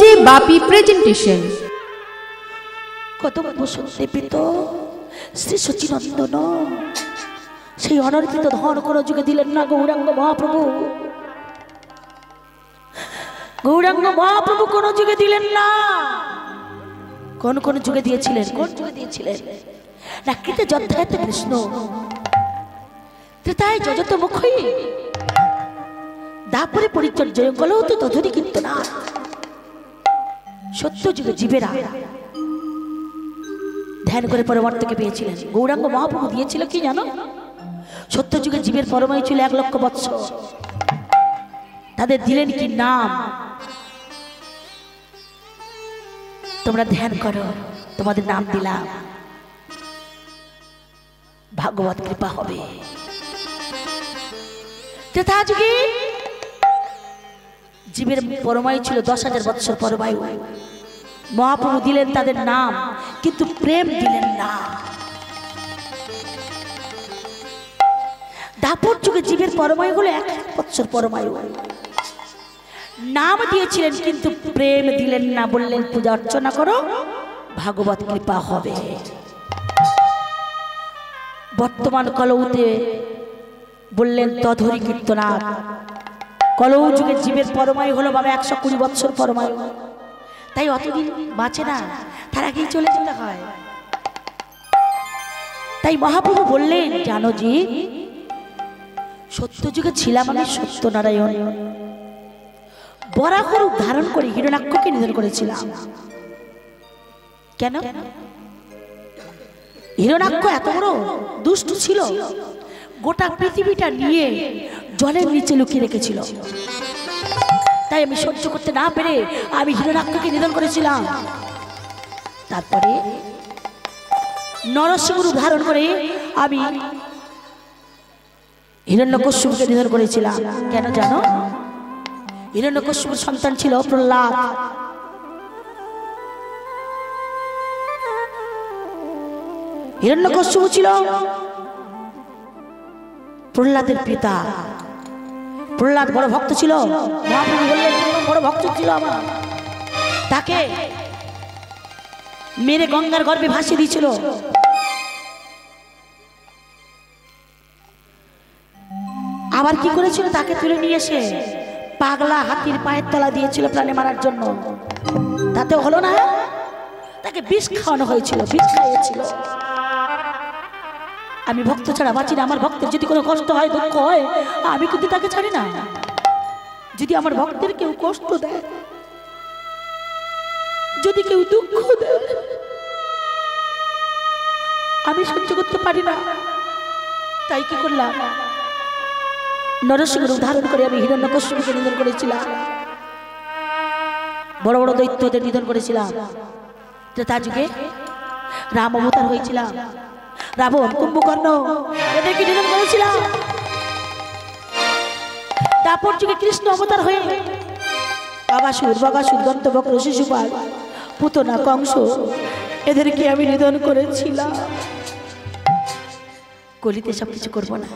করছে বাপি প্রেজেন্টেশন। কত বসন্তে পেত শ্রী সচিনন্দন সেই অনর্থিত ধন কোন যুগে দিলেন না গৌরাঙ্গ মহাপ্রভু। গৌরাঙ্গ মহাপ্রভু কোন যুগে দিলেন না। কোন কোন যুগে দিয়েছিলেন? কোন যুগে দিয়েছিলেন? না কৃতে যথায়ত কৃষ্ণ, ত্রেতায় যজত মুখী, দাপরে পরিচর্যয় কলৌ তো তধুরি কিন্তু না। সত্য যুগে জীবেরা ধ্যান করে পরমার্থকে পেয়েছিলেন। গৌরাঙ্গ মহাপ্রভু দিয়েছিল কি জানো? সত্য যুগে জীবের পরমায়ু ছিল 1 লক্ষ বৎসর। তাদের দিলেন কি নাম? তোমরা ধ্যান করো, তোমাদের নাম দিলাম, ভাগবত কৃপা হবে। ত্রেতা যুগে জীবের পরমায়ু ছিল 10,000 বৎসর পরমায়ু। মহাপ্রভু দিলেন তাদের নাম, কিন্তু প্রেম দিলেন না। দাপর যুগে জীবের পরমায়ু হলো 1 বৎসর পরমায়ু। নাম দিয়েছিলেন কিন্তু প্রেম দিলেন না। বললেন পূজা অর্চনা করো, ভাগবত কৃপা হবে। বর্তমান কলৌতে বললেন তধুরি কীর্তনাথ। কলৌ যুগে জীবের পরমায়ু হলো বাবা 120 বৎসর পরমায়ু। তাই অতদিন বাঁচে না, তার আগেই চলে যেতে হয়। তাই মহাপ্রভু বললেন, জানো জি, সত্য যুগে ছিলাম আমি সত্যনারায়ণ, বরাহ রূপ ধারণ করে হিরণ্যাক্ষকে নিধন করেছিলাম। কেন? হিরণ্যাক্ষ এত বড় দুষ্ট ছিল, গোটা পৃথিবীটা নিয়ে জলের নিচে লুকিয়ে রেখেছিল। তাই আমি সহ্য করতে না পেরে আমি হিরণ্যাক্ষকে নিধন করেছিলাম। তারপরে নরসিংহ রূপ ধারণ করে আমি হিরণ্যকশ্যপকে নিধন করেছিলাম। কেন জানো? হিরণ্যকশ্যপুর সন্তান ছিল প্রহ্লাদ। হিরণ্যকশ্যপু ছিল প্রহ্লাদের পিতা। প্রহ্লাদ বড় ভক্ত ছিল। মহাপ্রভু বললেন বড় ভক্ত ছিল আমার, তাকে মেরে গঙ্গার গর্ভে ভাসিয়ে দিয়েছিল। আবার কি করেছিল? তাকে তুলে নিয়ে এসে পাগলা হাতির পায়ের তলা দিয়েছিল প্রাণে মারার জন্য। তাতেও হলো না, তাকে বিষ খাওয়ানো হয়েছিল, বিষ খাইয়েছিল। আমি ভক্ত ছাড়া বাঁচি না। আমার ভক্তের যদি কোনো কষ্ট হয়, দুঃখ হয়, আমি কিন্তু তাকে ছাড়ি না। যদি আমার ভক্তের কেউ কষ্ট দেয়, যদি কেউ দুঃখ দেয়, আমি সহ্য করতে পারি না। তাই কি করলাম? নরসিংহ রূপ ধারণ করে আমি হিরণ্যকশ্যপুকে নিধন করেছিলাম। বড় বড় দৈত্যদের নিধন করেছিলাম। ত্রেতা যুগে রাম অবতার হয়েছিলাম। রাবণ, কুম্ভকর্ণ এদেরকে নিধন করেছিলাম। দাপর যুগে কৃষ্ণ অবতার হয়ে অগাসুর, বগাসুর, দন্তবক্র, শিশুপাল, পুতনা, কংস এদেরকে আমি নিধন করেছিলাম। কলিতে সব কিছু করবো না,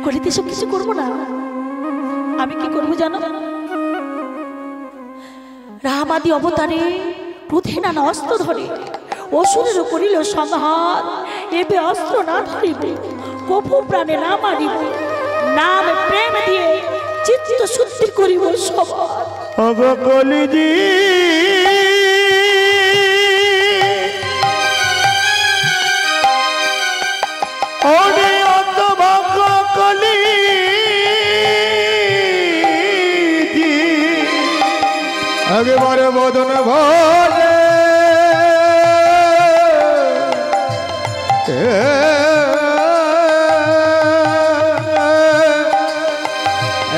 কলিতে সব কিছু করবো না। আমি কি করবো জানো? রামাদি অবতারে ক্রোধে নানা অস্ত্র ধরে অসুরের করিল সংহার। এবে অস্ত্র না ধরিব, কপু প্রাণে না মারিব, নাম প্রেম দিয়ে চিত্ত শুদ্ধি করিব সবার। কলিজি একেবারে বদন ভরে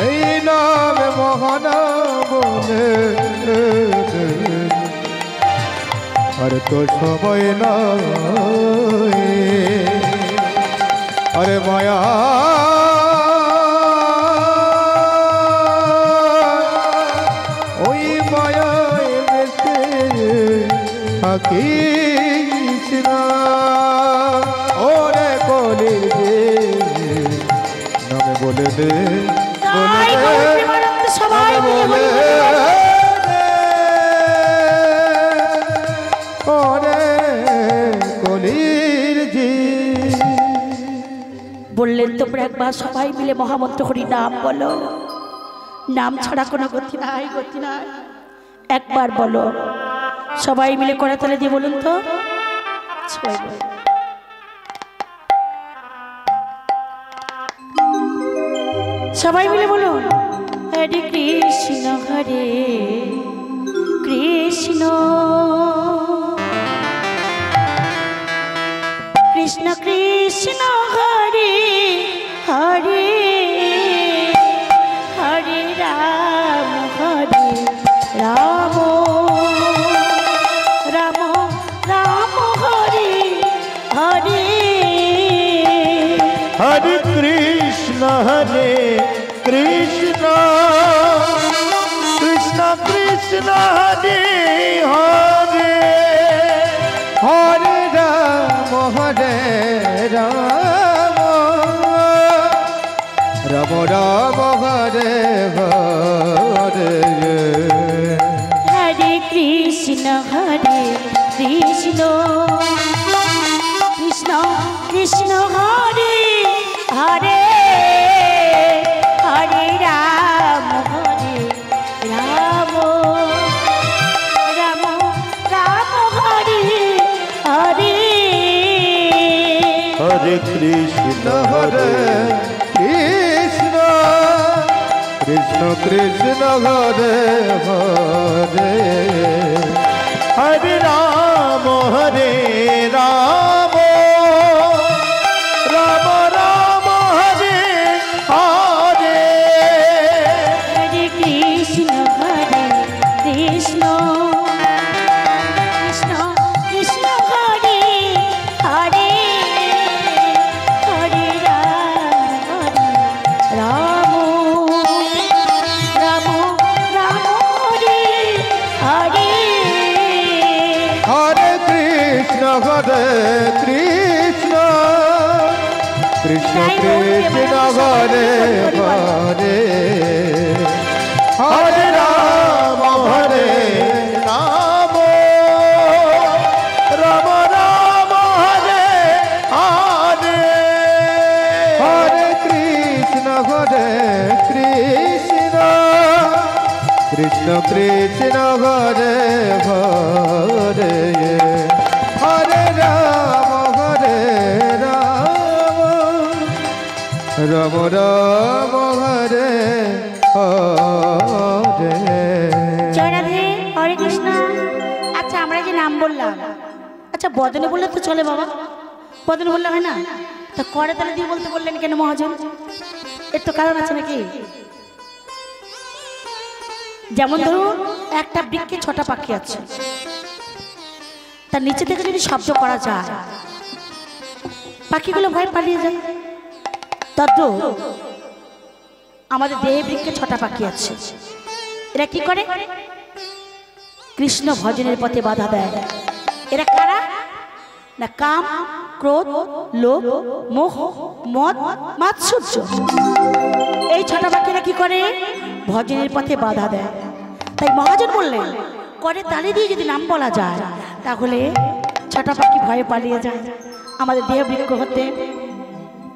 এই নামে মহানা বলে আরে তো সময় না আরে মায়া কৃষ্ণা ওরে কলি দে নামে বলে দে, সবাই বলে ওরে কলির জি। বললেন তোমরা একবার সবাই মিলে মহামন্ত্র হরি নাম বলো, নাম ছাড়া কোনো গতি নাই, গতি নাই। একবার বলো, সবাই মিলে করা তালে দিয়ে বলুন তো। সবাই বলো। সবাই মিলে বলুন, হরে কৃষ্ণ হরে কৃষ্ণ কৃষ্ণ কৃষ্ণ হরে হরে হরে রাম রাম রাম রাম হরে হরে হরে কৃষ্ণ কৃষ্ণ কৃষ্ণ হরে হরে হরে রাম রাম রাম হরে হরে হরে কৃষ্ণ কৃষ্ণ কৃষ্ণ কৃষ্ণ হরে হরে হরে রাম রাম রাম রাম হরে হরে হরে কৃষ্ণ কৃষ্ণ কৃষ্ণ কৃষ্ণ হরে হরে হরে রাম রাম রাম হরে হরে হরে কৃষ্ণ কৃষ্ণ কৃষ্ণ কৃষ্ণ হরে হরে হরে রাম রাম রাম হরে হরে হরে কৃষ্ণ কৃষ্ণ কৃষ্ণ কৃষ্ণ হরে হরে হরে রাম রাম রাম হরে হরে হরে কৃষ্ণ কৃষ্ণ কৃষ্ণ কৃষ্ণ হরে হরে হরে রাম রাম রাম হরে হরে। জয় রাধে, হরে কৃষ্ণ। আচ্ছা আমরা যে নাম বললাম, আচ্ছা বদনে বললে তো চলে বাবা, বদনে বললে হয় না? তা করে তালে দিয়ে বলতে বললেন কেন মহাজন? এর তো কারণ আছে নাকি? যেমন ধরুন একটা বৃক্ষে 6টা পাখি আছে, তার নিচে থেকে যদি শব্দ করা যায় পাখিগুলো ভয় পালিয়ে যায়। তদ্রূপ আমাদের দেহে বৃক্ষে 6টা পাখি আছে, এরা কি করে? কৃষ্ণ ভজনের পথে বাধা দেয়। এরা কারা? না কাম, ক্রোধ, লোভ, মোহ, মদ, মাৎসর্য। এই 6টা পাখিরা কি করে? ভজনের পথে বাধা দেয়। তাই মহাজন বললেন করে তালে দিয়ে যদি নাম বলা যায় তাহলে 6টা পাখি ভয়ে পালিয়ে যায় আমাদের দেহ বৃক্ষ হতে।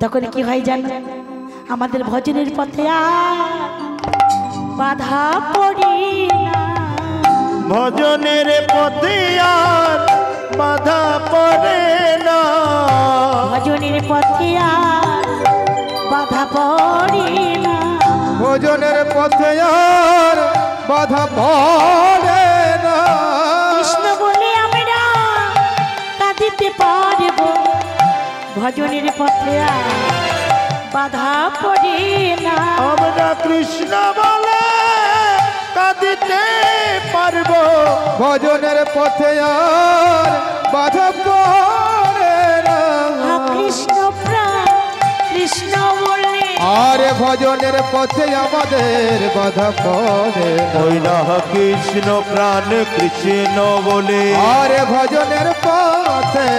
তখন কি হয় জানো? আমাদের ভজনের পথে আর বাধা পড়ে না, ভজনের পথে আর বাধা পড়ে না, ভজনের পথে আর বাধা পড়ে না, ভজনের পথে আর বাধা পড়ে না। কৃষ্ণ বলে আমরা কাঁদিতে পারব, ভজনের পথে আর বাধা পড়ে না। আমরা কৃষ্ণ বলে কাঁদিতে পারবো, ভজনের পথে আর বাধা পড়ে না। কৃষ্ণ প্রাণ কৃষ্ণ বলে আরে ভজনের পথে আমাদের বাধা পড়ে ওই না। কৃষ্ণ প্রাণ কৃষ্ণ বলে আরে ভজনের পথে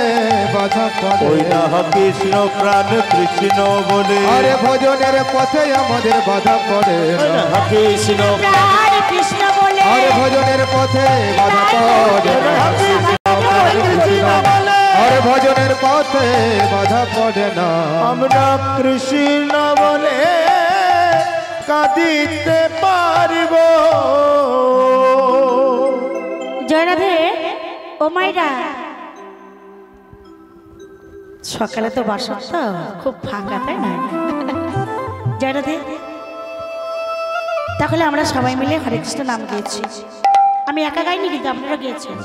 বাধা পড়ে ওই না। কৃষ্ণ প্রাণ কৃষ্ণ বলে আরে ভজনের পথে আমাদের বাধা পড়ে না। কৃষ্ণ প্রাণ পথে বাধা পড়ে না আর ভজনের পথে বাধা পড়ে না আমরা কৃষ্ণ বলে কাঁদিতে পারিব জয় রাধে। ও মাইরা সকালে তো বাসন তো খুব ফাঁকা, তাই না? জয় রাধে। তাহলে আমরা সবাই মিলে হরে কৃষ্ণ নাম গিয়েছি। আমি একা গাইনি, কিন্তু আপনারা গিয়েছেন।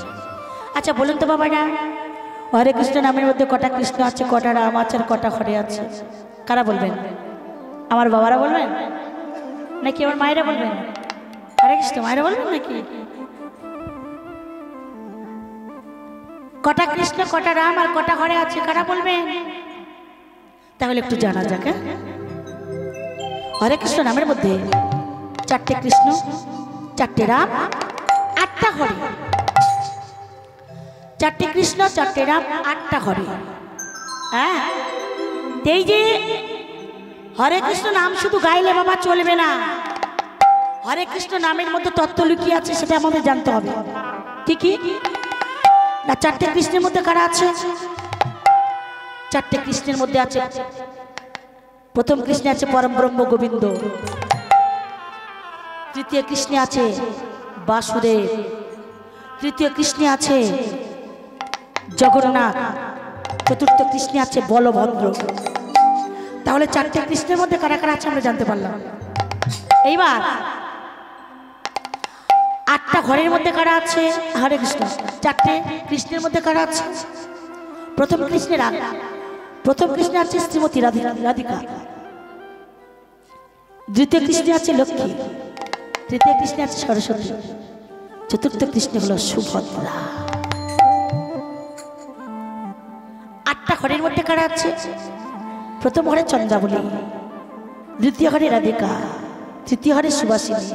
আচ্ছা বলুন তো বাবারা, হরে কৃষ্ণ নামের মধ্যে কটা কৃষ্ণ আছে, কটা রাম আছে, আর কটা হরে আছে? কারা বলবেন? আমার বাবারা বলবেন নাকি আমার মায়েরা বলবেন? হরে কৃষ্ণ মায়েরা বলবেন নাকি? কটা কৃষ্ণ, কটা রাম, আর কটা হরে আছে, কারা বলবেন? তাহলে একটু জানা যাক। হরে কৃষ্ণ নামের মধ্যে 4টে কৃষ্ণ, 4টে রাম, 8টা হরে। 4টে কৃষ্ণ, 4টে রাম, 8টা হরে। হ্যাঁ, এই যে হরে কৃষ্ণ নাম শুধু গাইলে বাবা চলবে না। হরে কৃষ্ণ নামের মধ্যে তত্ত্ব লুকিয়ে আছে, সেটা আমাদের জানতে হবে। কি না? 4টে কৃষ্ণের মধ্যে কারা আছে? 4টে কৃষ্ণের মধ্যে আছে, প্রথম কৃষ্ণে আছে পরম ব্রহ্ম গোবিন্দ, তৃতীয় কৃষ্ণে আছে বাসুদেব, তৃতীয় কৃষ্ণে আছে জগন্নাথ, চতুর্থ কৃষ্ণে আছে বলভদ্র। তাহলে 4টে কৃষ্ণের মধ্যে কারা কারা আছে আমরা জানতে পারলাম। এইবার 8টা ঘরের মধ্যে কারা আছে? হরে কৃষ্ণ। 4টে কৃষ্ণের মধ্যে কারা আছে? প্রথম কৃষ্ণের প্রথম কৃষ্ণে আছে শ্রীমতী রাধিকা, দ্বিতীয় কৃষ্ণে আছে লক্ষ্মী, তৃতীয় কৃষ্ণে আছে সরস্বতী, চতুর্থ কৃষ্ণে হলো সুভদ্রা। 8টা ঘরের মধ্যে কারা আছে? প্রথম ঘরে চন্দ্রাবলী, দ্বিতীয় ঘরে রাধিকা, তৃতীয় ঘরে সুবাসিনী,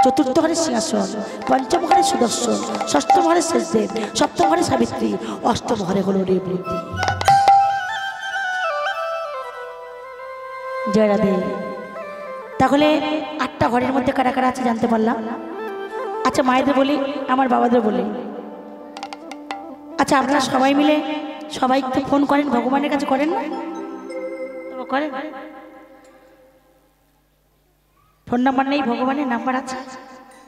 চতুর্থ ঘরে সিংহাসন, পঞ্চম ঘরে সুদর্শন, ষষ্ঠম ঘরে শেষদেব, সপ্তম ঘরে সাবিত্রী, অষ্টম ঘরে হলো রেবতী। জয় রাধে। তাহলে 8টা ঘরের মধ্যে কারা কারা আছে জানতে পারলাম। আচ্ছা মায়েদের বলি, আমার বাবাদের বলি। আচ্ছা আপনারা সবাই মিলে সবাই তো ফোন করেন ভগবানের কাছে, করেন না? করেন? ফোন নাম্বার নেই, ভগবানের নাম্বার আছে?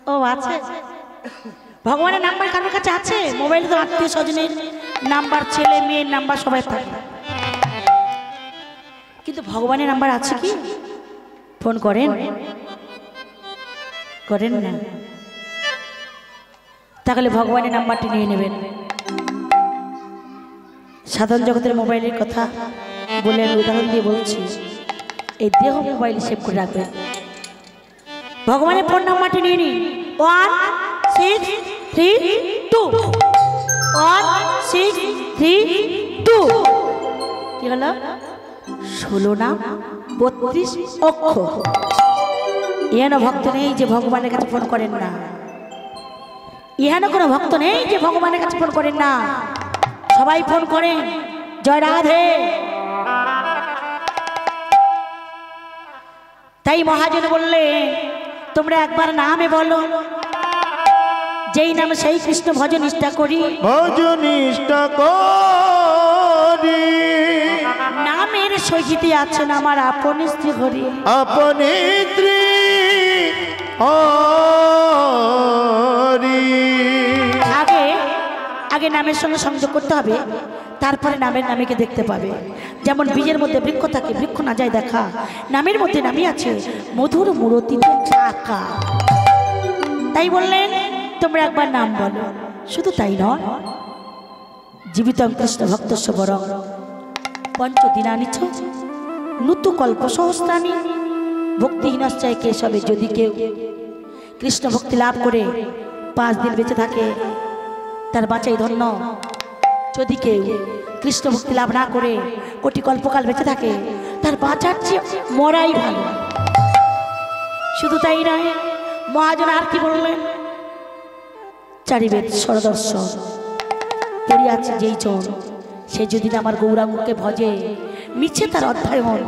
ও আছে, ভগবানের নাম্বার কারোর কাছে আছে? মোবাইলে তো আত্মীয় স্বজনের নাম্বার, ছেলে মেয়ের নাম্বার সবাই থাকে, কিন্তু ভগবানের নাম্বার আছে কি? ফোন করেন? করেন না? তাহলে ভগবানের নাম্বারটি নিয়ে নেবেন। সাধারণ জগতের মোবাইলের কথা বলে আমি উদাহরণ দিয়ে বলছি, এই দেহ মোবাইল সেভ করে রাখবেন। ভগবানের ফোন নাম্বারটি নিয়ে নিন, 1632 1632। কি হলো? 16 নাম 32 অক্ষর। ইহানো ভক্ত নেই যে ভগবানের কাছে ফোন করেন না, ইহানো কোনো ভক্ত নেই যে ভগবানের কাছে ফোন করেন না, সবাই ফোন করেন। জয় রাধে। তাই মহাজন বললে তোমরা একবার নামে বলো, যেই নামে সেই কৃষ্ণ ভজন নিষ্ঠা করি, ভজন নিষ্ঠা করি। নামের সহিতে আছেন আমার আপন স্ত্রী হরি, আপন স্ত্রী হরি। আগে নামের সঙ্গে সংযোগ করতে হবে, তারপরে নামের নামীকে দেখতে পাবে। যেমন বীজের মধ্যে বৃক্ষ থাকে, বৃক্ষ না যায় দেখা, নামের মধ্যে নামই আছে মধুর মূরতি আঁকা। তাই বললেন তোমরা একবার নাম বলো। শুধু তাই নয়, জীবিতং কৃষ্ণ ভক্তস্য বরং পঞ্চদিনানি চ নূতন কল্প সহস্রাণি ভক্তিহীনশ্চয় কেশবে। যদি কেউ কৃষ্ণ ভক্তি লাভ করে 5 দিন বেঁচে থাকে তার বাঁচাই ধন্য। যদি কেউ কৃষ্ণ ভক্তি লাভ না করে কোটি কল্পকাল বেঁচে থাকে তার বাঁচার চেয়ে মরাই ভালো। শুধু তাই নয়, মহাজন আর কি বললেন? চারিবেদ সরদর্শন পড়িয়াছে যেই জন, সে যদি আমার গৌরাঙ্গকে ভজে, মিছে তার অধ্যয়ন,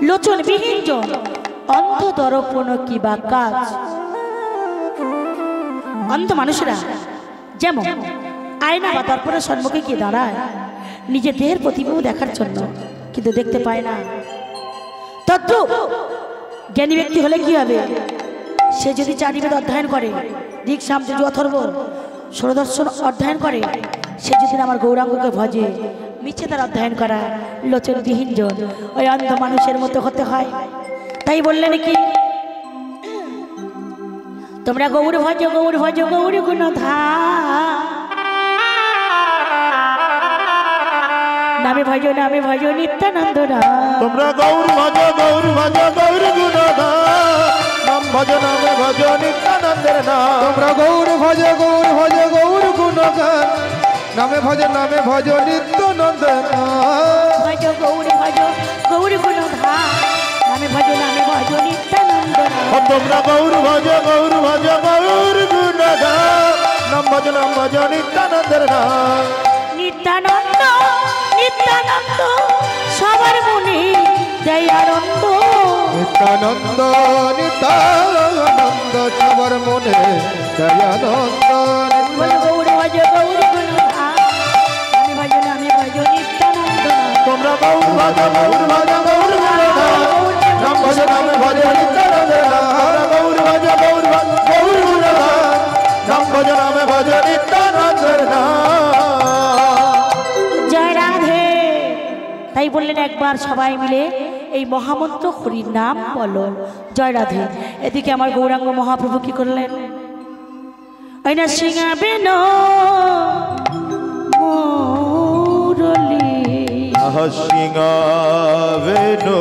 লোচন বিহীন জন, অন্ধ দর্পণ কি বা কাজ। অন্ধ মানুষেরা যেমন আয়না বা দর্পণের সম্মুখে গিয়ে দাঁড়ায় নিজের দেহের প্রতিবিম্ব দেখার জন্য, কিন্তু দেখতে পায় না। তদ্রূপ জ্ঞানী ব্যক্তি হলে কি হবে? সে যদি চারিবেদ অধ্যয়ন করে, দিক সাম যজু অথর্ব ষোড়দর্শন অধ্যয়ন করে, সে যদি আমার গৌরাঙ্গকে ভজে, মিছে তার অধ্যয়ন করা লোচনবিহীন জন ওই অন্ধ মানুষের মতো হতে হয়। তাই বললেন কি, তোমরা গৌর ভজ গৌর ভজ গৌর গুণধা নামে ভজ নিত্যানন্দ তোমরা গৌর ভজ গৌর ভজ গৌর গুণধা নাম ভজ নামে ভজ নিত্যানন্দের নাম। তোমরা গৌর ভজ গৌর ভজ গৌর গুণগান নামে ভজ নিত্যানন্দের নাম। ভজ গৌর গুণধা নামে ভজ নিত্যানন্দ ও তোমরা গৌর ভজ গৌর ভজ গৌর গুণধা নাম ভজ নিত্যানন্দের নাম। নিত্যানন্দ নিত্যানন্দ সবার মনে দেয় আনন্দ। নিত্যানন্দ নিত্যানন্দ সবার মনে দয়ানন্দ। গৌর ভজ গৌর গুণধা নামে ভজ নিত্যানন্দ। তোমরা গৌর ভজ গৌর ভজ গৌর গুণধা নাম ভজ নিত্যানন্দের নাম। তোমরা গৌর ভজ গৌর ভজ গৌর গুণধা নাম ভজ নিত্যানন্দের নাম। জয় রাধে। তাই বললেন একবার সবাই মিলে এই মহামন্ত্র হরির নাম বলো, জয় রাধে। এদিকে আমার গৌরাঙ্গ মহাপ্রভু কি করলেন? ওই না সিংহাবেন মুরলী সিংহাবেনো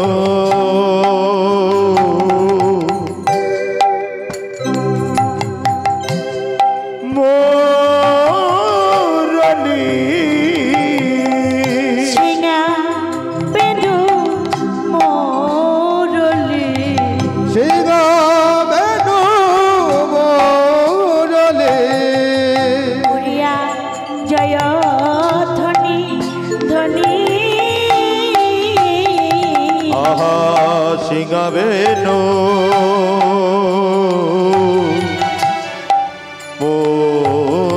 মুরলী সিংহাবেন মুরলী সিংহাবেনু মুরলী উড়িয়া জয় ধ্বনি ধ্বনি আহা সিংহাবেনো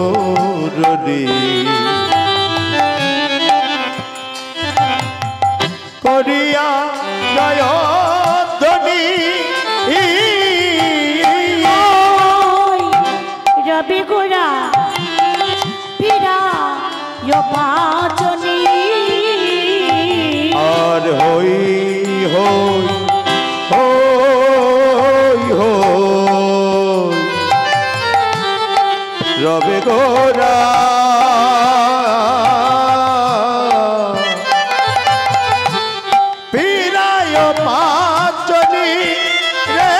মুরলী করিয়া জয় ধ্বনি রবি গোড়া পিরা পাচনি আর হই হই হই হই রবে গোরা পিরায় পাচনি রে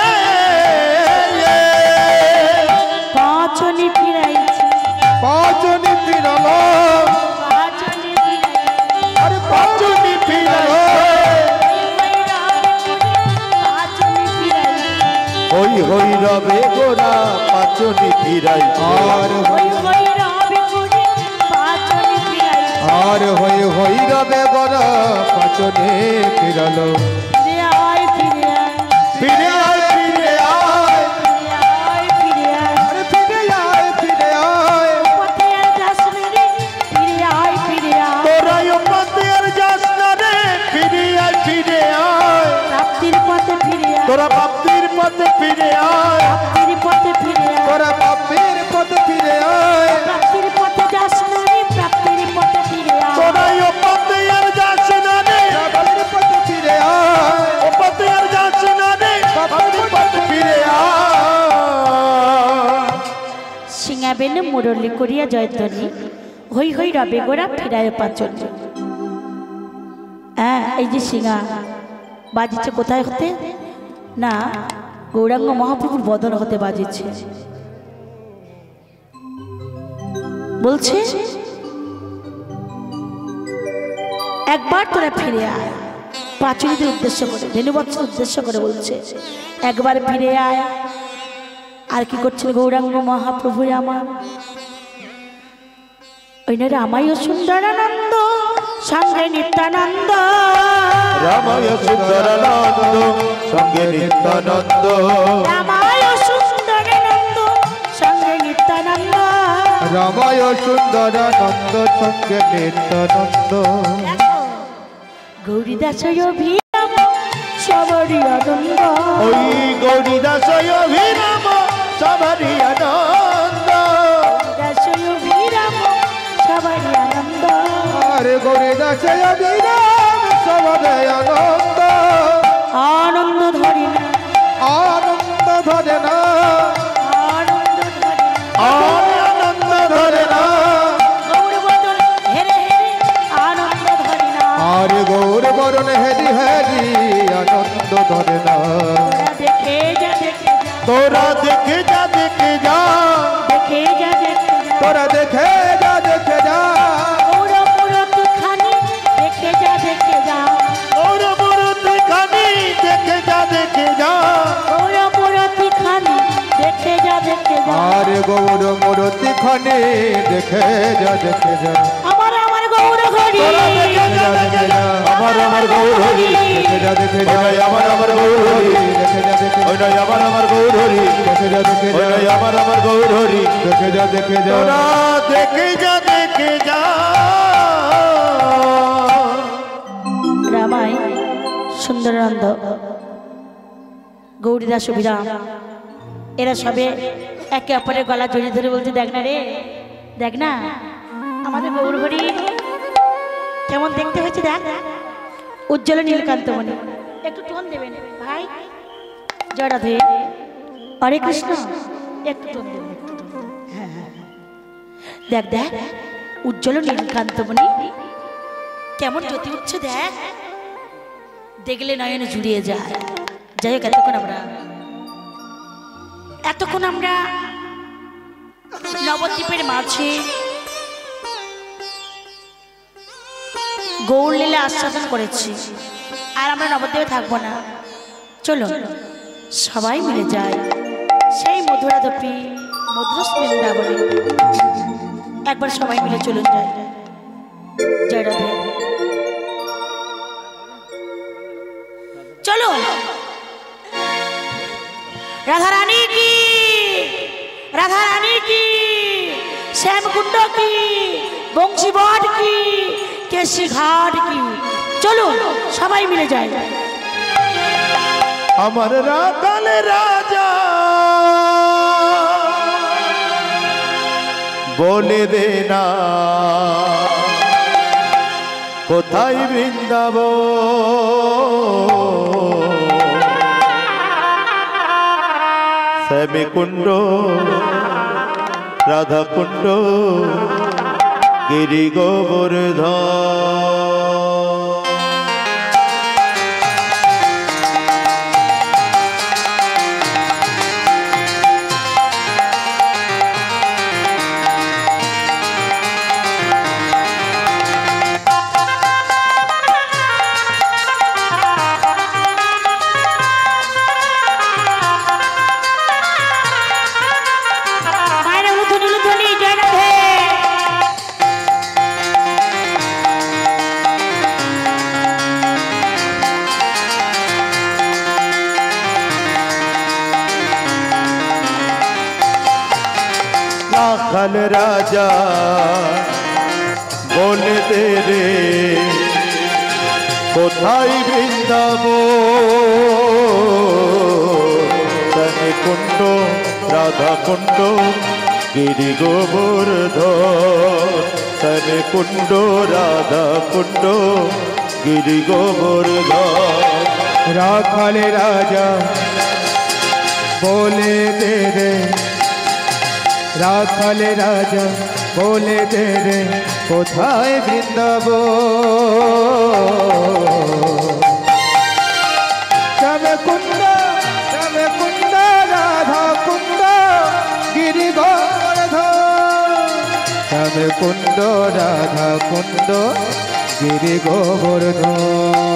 পাচনি ফিরাইছি পাঁচনি ফিরল পাচনি আরে পাচনি পিরায় পাচনি ফিরাইছি হই হই রবে গোরা পাচনি ফিরাই আর ওই রবি করে পাচনি ফিরাইছি আর হই রবে গর পাঁচনে ফিরল। ফিরে আয় ফিরে আয় ফিরে আয় ফিরে আয় ফিরে আয় ফিরে আয় আরে ফিরে আয় ফিরে আয় পথে আর যাস না রে ফিরে আয় ফিরে আয় তোরাই পথে আর যাস না রে ফিরে আয় ফিরে আয় প্রাপ্তির পথে ফিরে আয় তোরা প্রাপ্তির পথে ফিরে আয় প্রাপ্তির পথে ফিরে আয় তোরা বাপের পথ ফিরে আয় প্রাপ্তির পথে যাস না রে প্রাপ্তির পথে ফিরে আয় তোরাই পথে আর যাস না রে বাপের পথ ফিরে আয় ও পথে আর যাস না রে প্রাপ্তির পথে ফিরে আয়। সিংহাবেন মুরলী করিয়া জয়ধ্বনি হই হই রবে গোড়া ফিরায় পাচনি। হ্যাঁ, এই যে সিংহা বাজিছে কোথায় হতে না গৌরাঙ্গ মহাপ্রভুর বদন হতে বাজিছে। বলছে একবার তোরা ফিরে আয়, পাচুরিদের উদ্দেশ্য করে ধেনুবৎস উদ্দেশ্য করে বলছে একবার ফিরে আয়। আর কি করছিল গৌরাঙ্গ মহাপ্রভু আমার? ওই না রামায় সুন্দরানন্দ সঙ্গে নিত্যানন্দ, রামায় সুন্দরানন্দ সঙ্গে নিত্যানন্দ, রামায় সুন্দরানন্দ সঙ্গে নিত্যানন্দ। রময় সুন্দর নন্দ সঙ্গে নিত্যানন্দ গৌরীদাস অভিরাম সবারই আনন্দ ওই গৌরীদাস অভিরাম সবারই আনন্দ দাস অভিরাম সবারই আনন্দ আরে গৌরীদাস অভিরাম সবারই আনন্দ আনন্দ ধরে না আনন্দ ধরে না আনন্দ ধরে না আনন্দ ধরে না গৌরবদন হেরে হেরে আনন্দ ধরে না আরে গৌর বরণ হেরি হেরি আনন্দ ধরে না তোরা দেখে যা দেখে যা তোরা দেখে যা দেখে যা দেখে যা দেখে যা তোরা দেখে যা দেখে যা গৌরমূরতি খানি দেখে যা দেখে যা গৌরমূরতি খানি দেখে যা দেখে যা গৌরমূরতি খানি দেখে যা দেখে যা আরে গৌর মূরতি খানি দেখে যা দেখে যা আমার গৌর হরি তোরা দেখে যা দেখে যা আমার গৌর হরি দেখে যা দেখে যা ওই আমার গৌর হরি দেখে যা দেখে ওই আমার গৌর হরি দেখে যা দেখে যা ওই আমার গৌর হরি দেখে যা দেখে যা তোরা দেখে যা দেখে যা রামাই সুন্দরানন্দ গৌরীদাস অভিরাম এরা সবে একে অপরের গলা জড়িয়ে ধরে বলছে দেখ না রে দেখ না আমাদের গৌর হরি কেমন দেখতে হয়েছে দেখ উজ্জ্বল নীলকান্তমণি একটু টোন দেবেন ভাই জয় রাধে হরে কৃষ্ণ একটু টোন দেবেন একটু টোন দেবেন। হ্যাঁ হ্যাঁ হ্যাঁ। দেখ দেখ উজ্জ্বল নীলকান্তমণি কেমন জ্যোতি উঠছে দেখ দেখলে নয়নে জুড়িয়ে যায় যাই হোক এতক্ষণ আমরা নবদ্বীপের মাঝে গৌরলীলা আস্বাদন করেছি আর আমরা নবদ্বীপে থাকবো না চলো সবাই মিলে যায় সেই মধুরাদপি মধুর বৃন্দাবনে একবার সবাই মিলে চলুন যায় জয় রাধে চলো রাধা রানী কি শ্যামকুণ্ড কি বংশীবট কি কেশি ঘাট কি চলো সবাই মিলে যায় আমার রাখাল রাজা বলে দে না কোথায় বৃন্দাবন শ্যামকুণ্ড রাধাকুণ্ড গিরি গোবর্ধন রাখাল রাজা বলে দে রে কোথায় বৃন্দাবন শ্যামকুণ্ড রাধাকুণ্ড গিরি গোবর্ধন শ্যামকুণ্ড রাধাকুণ্ড গিরি গোবর্ধন রাখাল রাজা বলে দে রে রাখাল রাজা বলে দে রে কোথায় বৃন্দাবন শ্যামকুণ্ড রাধাকুণ্ড গিরি গোবর্ধন শ্যামকুণ্ড রাধাকুণ্ড গিরি গোবর্ধন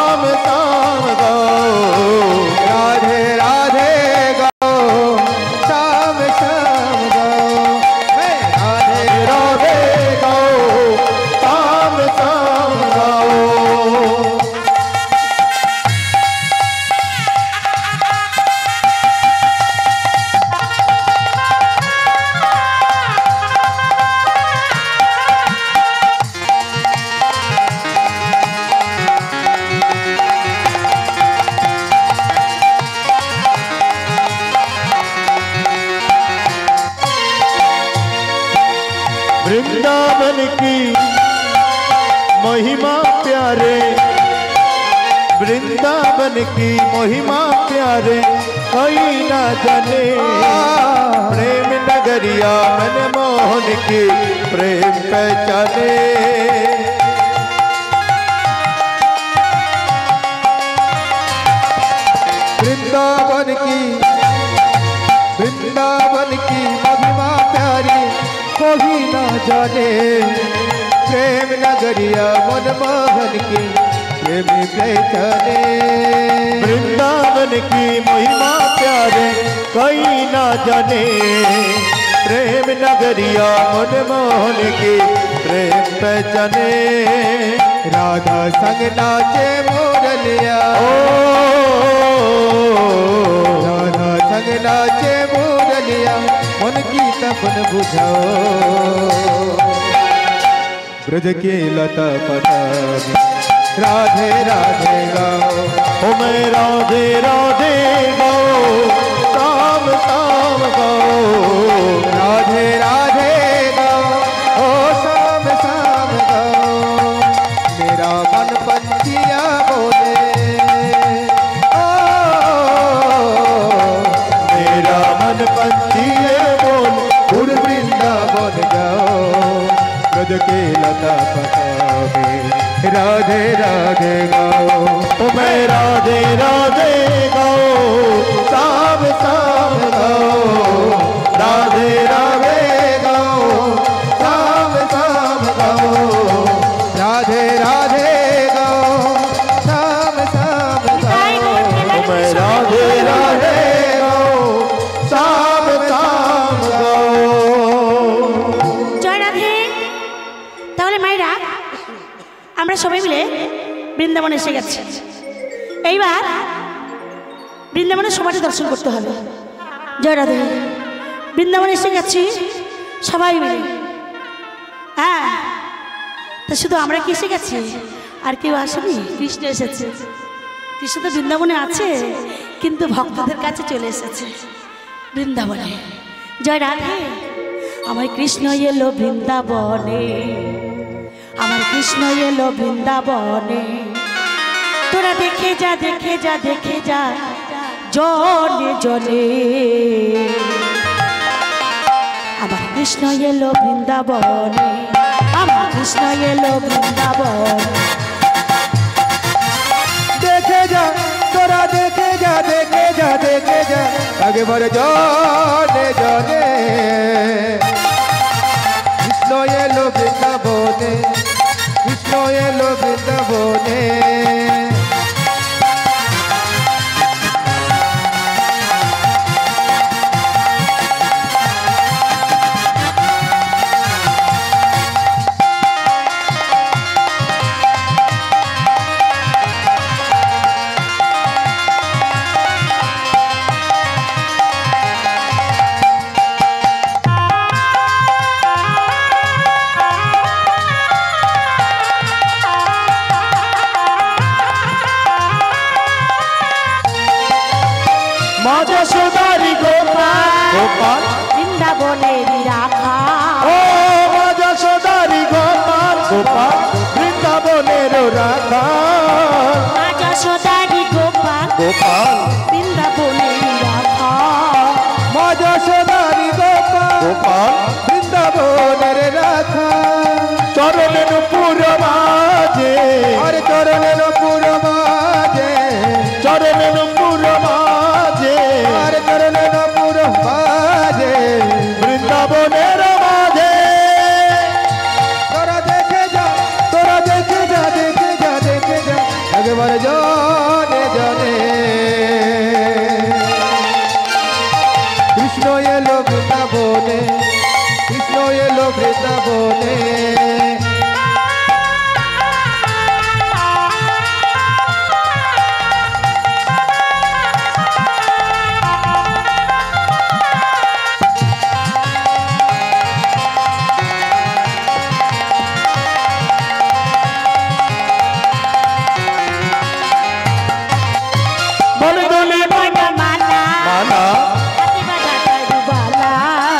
वृंदावन की महिमा प्यारे, वृंदावन की महिमा प्यारे, कोई ना जाने प्रेम नगरिया मनमोहन की प्रेम पहचाने। वृंदावन की महिमा प्यारी, कोई ना जाने प्रेम नगरिया मनमोहन की प्रेम पहचाने। वृंदावन की महिमा प्यारे, कोई ना जाने प्रेम नगरिया मनमोहन की प्रेम पहचाने। राधा संग नाचे मुरलिया, राधा संग नाचे मुरलिया, मन की तपन बुझाओ। ब्रज के लता पता राधे राधे गाओ, ओ मैं राधे राधे गाओ, शाम शाम गाओ। राधे राधे गाओ, ओ शाम शाम गाओ। मेरा मन पंछिया बोले, ओ मेरा मन पंछिए बोल, उड़ वृंदावन जाओ। ब्रज के लता पता राधे राधे गाओ, ओ मैं राधे राधे गाओ, शाम शाम गाओ। राधे राधे गाओ, शाम शाम गाओ। राधे राधे गाओ, शाम शाम गाओ। ओ मैं राधे राधे गाओ, शाम शाम गाओ। জয় রাধে। তাহলে মায়েরা আমরা সবাই মিলে বৃন্দাবনে এসে গেছি। এইবার বৃন্দাবনের সবাইকে দর্শন করতে হবে। জয় রাধে। বৃন্দাবনে এসে গেছি সবাই মিলে। হ্যাঁ, তা শুধু আমরা কি এসে গেছি, আর কেউ আসেনি? কৃষ্ণ এসেছে। কৃষ্ণ তো বৃন্দাবনে আছে, কিন্তু ভক্তদের কাছে চলে এসেছে বৃন্দাবনে। জয় রাধে। আমার কৃষ্ণ এলো বৃন্দাবনে, আমার কৃষ্ণ এলো বৃন্দাবনে। তোরা দেখে যা দেখে যা দেখে যা জনে জনে। আমার কৃষ্ণ এলো বৃন্দাবনে, আমার কৃষ্ণ এলো বৃন্দাবনে। দেখে যা তোরা দেখে যা দেখে যা দেখে যা, একবার জনে জনে। কৃষ্ণ এলো বৃন্দাবনে, কৃষ্ণ এলো বৃন্দাবনে। যশোদারি গোপাল, গোপাল বৃন্দাবনের রাখা। ও মা যশোদারি গোপাল, গোপাল বৃন্দাবনের রাখা। মা যশোদারি গোপাল, গোপাল বৃন্দাবনের রাখা। মা যশোদারি গোপাল, গোপাল বৃন্দাবনের রাখা। চরণে নুপুর বাজে, আর চরণে নুপুর বাজে, চরণে নুপুর বাজে, আর চরণে নুপুর বাজে। বৃন্দাবনের মাঝে। তোরা দেখে যা তোরা দেখে যা দেখে যা দেখে যা, একবার জনে জনে। কৃষ্ণ এলো বৃন্দাবনে, কৃষ্ণ এলো বৃন্দাবনে।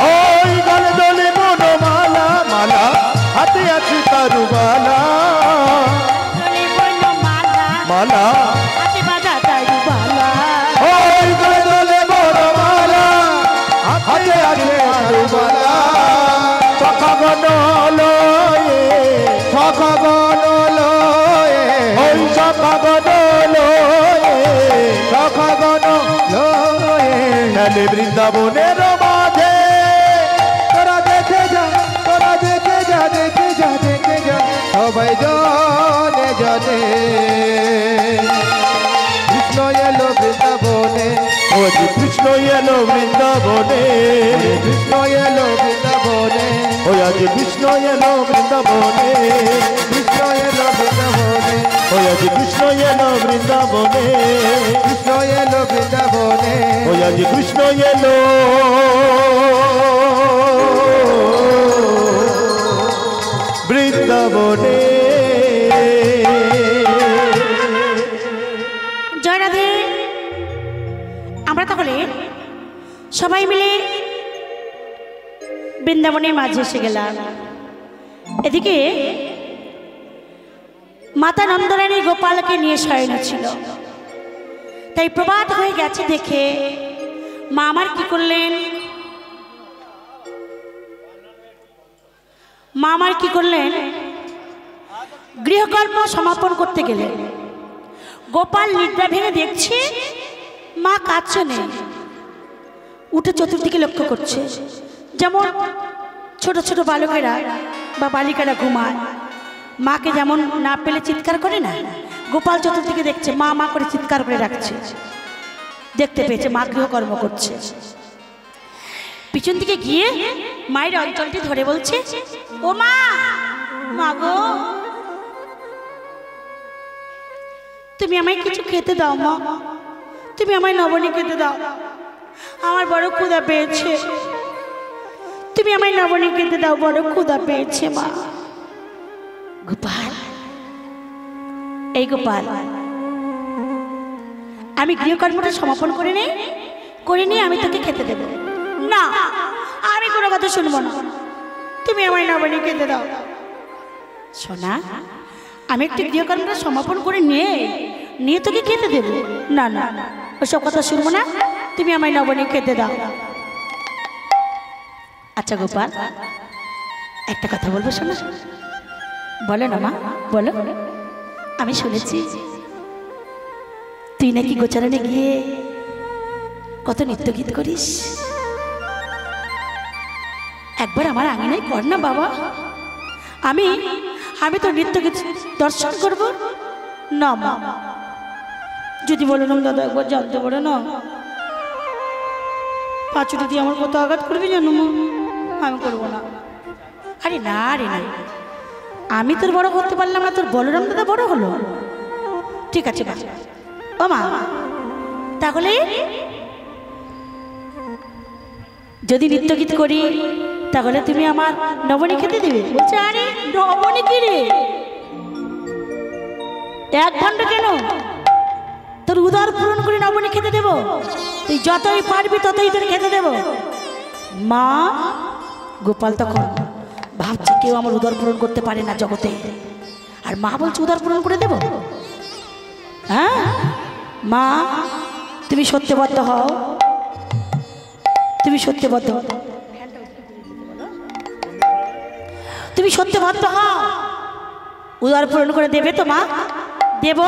ওই গলে দলে মনোমালা, মালা বালা সখগণ লয়ে সখগণ লয়ে ওই সখগণ লয়ে সখগণ লয়ে খেলে বৃন্দাবনের মাঝে তোরা দেখে যা তোরা দেখে যা দেখে যা দেখে যা সবাই জনে জনে কৃষ্ণ এলো বৃন্দাবনে ওজি কৃষ্ণ এলো বৃন্দাবনে কৃষ্ণ এলো বৃন্দাবনে ওই আজ কৃষ্ণ এলো বৃন্দাবনে কৃষ্ণ এলো বৃন্দাবনে ওই আজ কৃষ্ণ এলো বৃন্দাবনে কৃষ্ণ এলো বৃন্দাবনে ওই আজ কৃষ্ণ এলো বৃন্দাবনে। জয় রাধে। আমরা তাহলে সবাই মিলে বৃন্দাবনের মাঝে এসে গেলাম। এদিকে মাতা নন্দরানী গোপালকে নিয়ে শয়ন ছিল, তাই প্রভাত হয়ে গেছে দেখে মা আমার কি করলেন, মা আমার কি করলেন, গৃহকর্ম সমাপন করতে গেলেন। গোপাল নিদ্রা ভেঙে দেখছে মা কাঁদছে নেই, উঠে চতুর্দিকে লক্ষ্য করছে। যেমন ছোট ছোট বালকেরা বা বালিকারা ঘুমায়, মাকে যেমন না পেলে চিৎকার করে না, গোপাল চতুর্দিকে দেখছে মা মা করে চিৎকার করে রাখছে। দেখতে পেয়েছে মা গৃহকর্ম করছে। পিছন দিকে গিয়ে মায়ের অঞ্চলটি ধরে বলছে, ও মা, মা গো, তুমি আমায় কিছু খেতে দাও মা, তুমি আমায় নবনী খেতে দাও, আমার বড় ক্ষুধা পেয়েছে, তুমি আমায় নবনী খেতে দাও, বড় ক্ষুধা পেয়েছে মা। গোপাল, এই গোপাল, আমি গৃহকর্মটা সমাপন করে নিয়ে আমি তোকে খেতে দেব না, আমি কোনো কথা শুনবো না, তুমি আমায় নবনী খেতে দাও। সোনা, আমি একটু গৃহকর্মটা সমাপন করে নিয়ে তোকে খেতে দেব না, না ওসব কথা শুনবো না, তুমি আমায় নবনী খেতে দাও। আচ্ছা গোপাল, একটা কথা বলবো শোনা? বলো না মা, বলো। আমি শুনেছি তুই নাকি গোচারণে গিয়ে কত নৃত্য গীত করিস, একবার আমার আঙিনায় কর না বাবা, আমি তো নৃত্য গীত দর্শন করবো না মা। যদি বলো না দাদা, একবার জানতে পারে না, পাঁচুটি দিয়ে আমার কত আঘাত করবি জানো মা, আমি করবো না। আরে না রে না, আমি তোর বড় করতে পারলাম না, তোর বলরাম দাদা বড় হলো। ঠিক আছে মা, ও মা, তাহলে যদি নৃত্য গীত করি তাহলে তুমি আমার নবনী খেতে দেবে? বলছে আরে নবনী কি রে, এক ঘন্টা কেন, তোর উদর পূরণ করে নবনী খেতে দেব, তুই যতই পারবি ততই তোর খেতে দেব মা। গোপাল তখন ভাবছে কেউ আমার উদর পূরণ করতে পারে না জগতে, আর মা বলছে উদর পূরণ করে দেব? হ্যাঁ মা, তুমি সত্যবদ্ধ হও, তুমি সত্যবদ্ধ, তুমি সত্যবদ্ধ হও, উদর পূরণ করে দেবে তো মা? দেব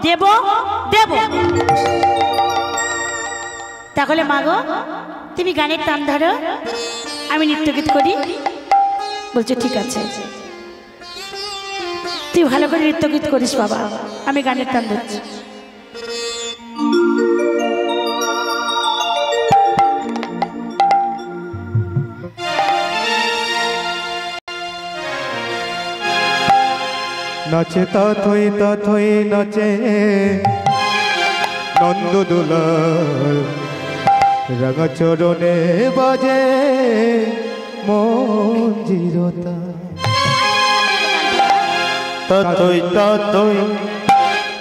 দেব দেব। তাহলে মা গো, তুমি গানের টান ধরো, আমি নৃত্য গীত করি। বলছে ঠিক আছে, তুই ভালো করে নৃত্য গীত করিস বাবা, আমি গানের টান ধরছি। নাচে তথই তথই নাচে নন্দদোলার রাঙা চরণে বাজে মঞ্জিরতা। ততই ততই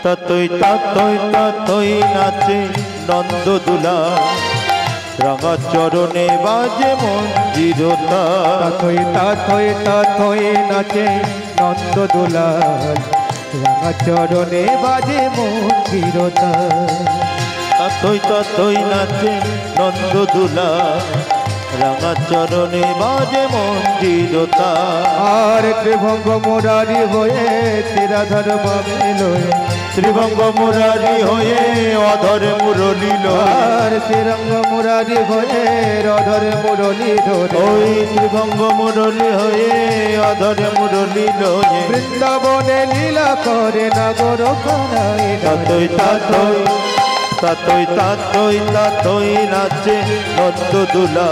ততই ততই ততই নাচে নন্দদোলা, রাঙা চরণে বাজে মঞ্জিরতা। তথই তথই তথই নাচে নন্দদোলার রাঙা চরণে বাজে মঞ্জিরতা। ততই ততই নাচে নন্দদোলা, রাঙা চরণে বাজে মঞ্জিরতা আর ত্রিভঙ্গ মুরারি হয়ে শ্রীরাধার বামে লয়ে শ্রীভঙ্গ মুরারি হয়ে অধরে মুরলি আর শ্রীরঙ্গ মুরারি হয়ে অধরে মুরলি ধরে ওই শ্রীভঙ্গ মুরলি হয়ে অধরে মুরলি লয়ে বৃন্দাবনে লীলা করে নগর খানায় তাতই তাতই তাতই তাতই তাতই নাচে নন্দ দুলা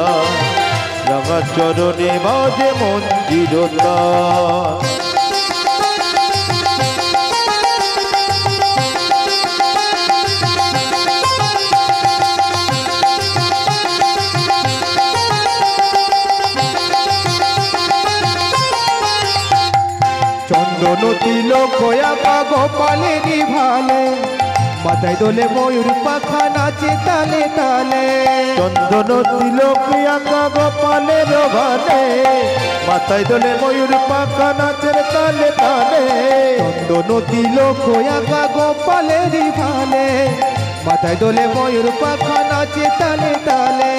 রাঙা চরণে বাজে মঞ্জিরতা চন্দন তিলক কয়া গোপালেরই ভালে মাথায় দোলে ময়ূর পাখা নাচে তালে তালে চন্দন তিলক আঁকা গোপালের ভালে মাথায় দোলে ময়ূর পাখা নাচের তালে তালে চন্দন তিলক কয়া গোপালেরই ভালে মাথায় দোলে ময়ূর পাখা নাচে তালে তালে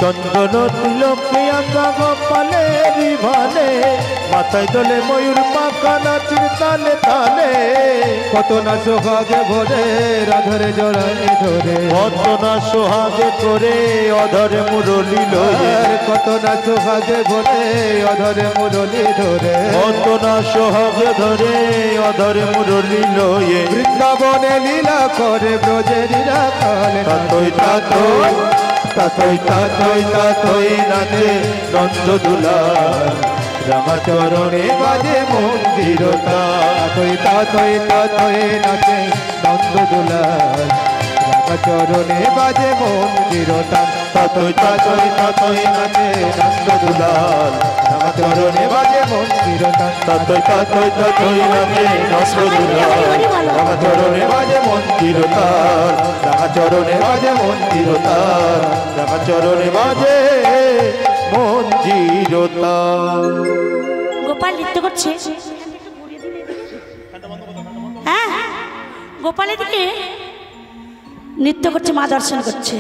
চন্দন তিলক আঁকা গোপালের ভালে মাথায় দোলে ময়ূর পাখা নাচের তালে তালে কত না সোহাগে ভরে রাধরে জড়াই ধরে কত না সোহাগে করে অধরে মুরলি লয়ে কত না সোহাগে ভরে অধরে মুরলি ধরে কত না সোহাগে ধরে অধরে মুরলি লয়ে বৃন্দাবনে লীলা করে ব্রজের রাখালে তাতই তাতই তাতই তাতই তাতই নাচে নন্দ দুলা রাঙা চরণে বাজে মন্দিরতা তাতই তাতই তাতই নাচে নন্দ দুলাল রাঙা চরণে বাজে মন্দিরতা তাতই তাতই তাতই নাচে নন্দ দুলাল রাঙা চরণে বাজে মন্দিরতা তাতই তাতই তাতই নাচে নন্দ দুলাল রাঙা চরণে বাজে মন্দিরতা রাঙা চরণে বাজে মন্দিরতা রাঙা চরণে বাজে মন্দিরতা গোপাল নৃত্য করছে। হ্যাঁ, গোপাল এদিকে নৃত্য করছে, মা দর্শন করছে।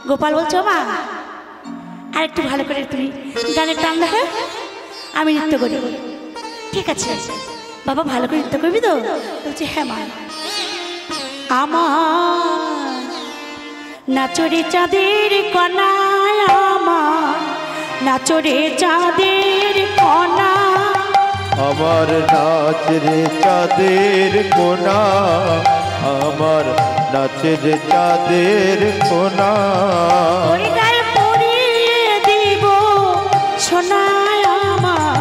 গোপাল বলছে, ও মা আর একটু ভালো করে তুমি গানের টান দেখো, আমি নৃত্য করি। ঠিক আছে বাবা, ভালো করে নৃত্য করবি তো? বলছে হ্যাঁ মা। আমার নাচরে চাঁদের কনায়, আমার নাচরে চাঁদের কণা, আমার নাচ রে চাঁদের কোনা, আমার নাচ রে চাঁদের কোনা, ওই গায়ে পরিয়ে দিব সোনায়, আমার